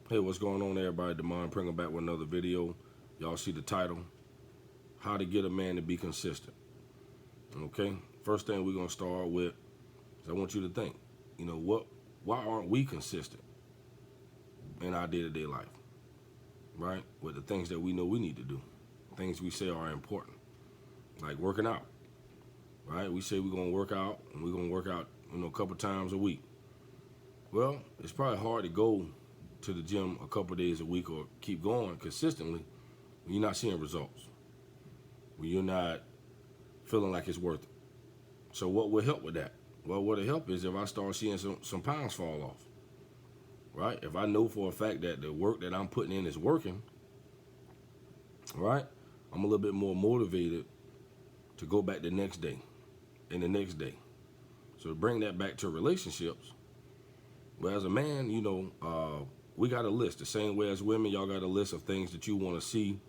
Hey, what's going on, everybody? Demond bringing back with another video. Y'all see the title, How to Get a Man to Be Consistent. Okay, first thing we're going to start with is I want you to think, why aren't we consistent in our day-to-day life, right? With the things that we know we need to do, things we say are important, like working out, right? We say we're going to work out, and we're going to work out, a couple times a week. Well, it's probably hard to go to the gym a couple days a week or keep going consistently when you're not seeing results, when you're not feeling like it's worth it. So what will help with that? Well, what'll help is if I start seeing some pounds fall off, right? If I know for a fact that the work that I'm putting in is working, right? I'm a little bit more motivated to go back the next day and the next day. So to bring that back to relationships, well, as a man, we got a list. The same way as women, y'all got a list of things that you want to see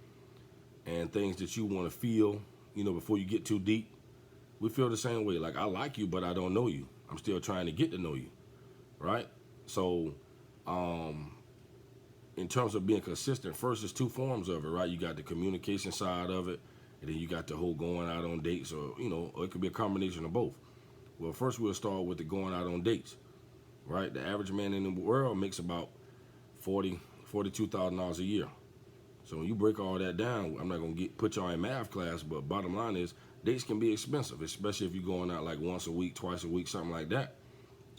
and things that you want to feel, before you get too deep. We feel the same way. Like, I like you, but I don't know you. I'm still trying to get to know you, right? So, in terms of being consistent, first, there's two forms of it, right? You got the communication side of it, and then you got the whole going out on dates, or, or it could be a combination of both. Well, first, we'll start with the going out on dates, right? The average man in the world makes about $42,000 a year. So when you break all that down, I'm not gonna put y'all in math class, but bottom line is dates can be expensive, especially if you're going out like once a week, twice a week, something like that.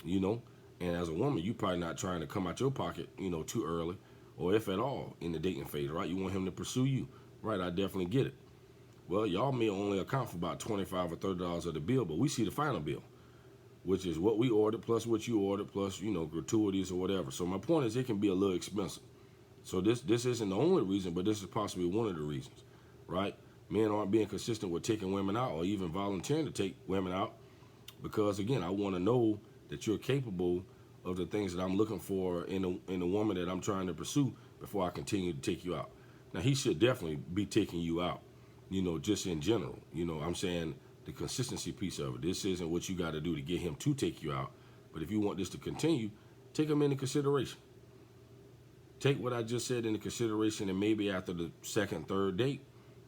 And as a woman, you probably not trying to come out your pocket, too early, or if at all in the dating phase, right? You want him to pursue you, right? I definitely get it. Well, y'all may only account for about $25 or $30 of the bill, but we see the final bill, which is what we ordered plus what you ordered plus gratuities or whatever. So my point is, it can be a little expensive. So this isn't the only reason, but this is possibly one of the reasons, right? Men aren't being consistent with taking women out or even volunteering to take women out because, again, I want to know that you're capable of the things that I'm looking for in a woman that I'm trying to pursue before I continue to take you out. Now, he should definitely be taking you out, just in general. I'm saying the consistency piece of it. This isn't what you got to do to get him to take you out. But if you want this to continue, take him into consideration. Take what I just said into consideration, and maybe after the second, third date,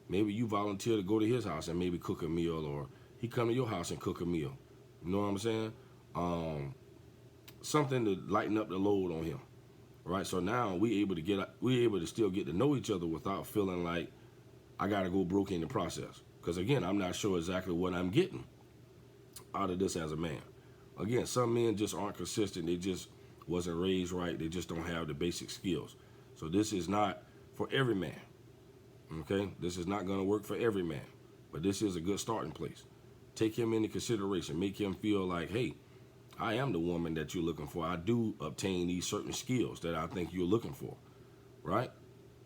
maybe you volunteer to go to his house and maybe cook a meal, or he come to your house and cook a meal. You know what I'm saying? Something to lighten up the load on him, right? So now we able to still get to know each other without feeling like I gotta go broke in the process. Because again, I'm not sure exactly what I'm getting out of this as a man. Again, some men just aren't consistent. They just wasn't raised right. They just don't have the basic skills. So this is not for every man. Okay? This is not going to work for every man. But this is a good starting place. Take him into consideration. Make him feel like, hey, I am the woman that you're looking for. I do obtain these certain skills that I think you're looking for. Right?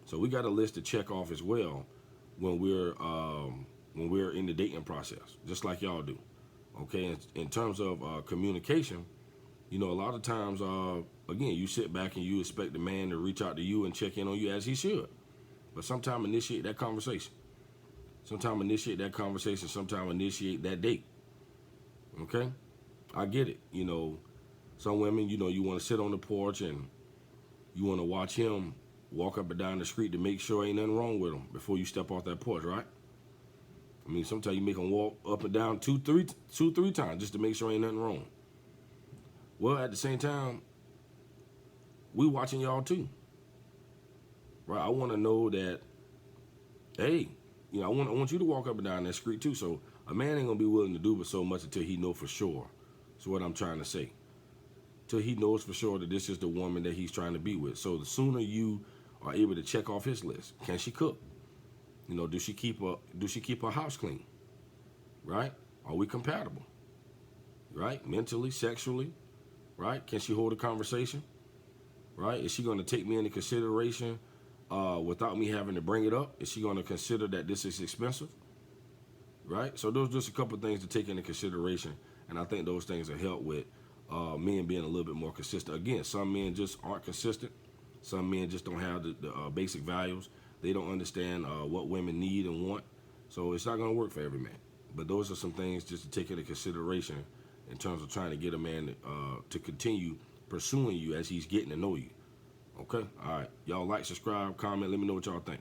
So we got a list to check off as well when we're in the dating process, just like y'all do. Okay? In terms of communication, a lot of times, again, you sit back and you expect the man to reach out to you and check in on you as he should. But sometimes initiate that conversation. Sometimes initiate that date. Okay? I get it. Some women, you want to sit on the porch and you want to watch him walk up and down the street to make sure ain't nothing wrong with him before you step off that porch, right? I mean, sometimes you make him walk up and down two, three times just to make sure ain't nothing wrong. Well, at the same time, we watching y'all too, right? I want to know that, hey, I want you to walk up and down that street too. So a man ain't gonna be willing to do but so much until he know for sure. That's what I'm trying to say. Till he knows for sure that this is the woman that he's trying to be with. So the sooner you are able to check off his list, can she cook? Does she keep her house clean? Right? Are we compatible? Right? Mentally, sexually. Right? Can she hold a conversation? Right? Is she going to take me into consideration without me having to bring it up? Is she going to consider that this is expensive? Right? So those are just a couple of things to take into consideration, and I think those things will help with men being a little bit more consistent. Again, some men just aren't consistent. Some men just don't have the basic values. They don't understand what women need and want. So it's not going to work for every man. But those are some things just to take into consideration in terms of trying to get a man to continue pursuing you as he's getting to know you. Okay? All right. Y'all like, subscribe, comment. Let me know what y'all think.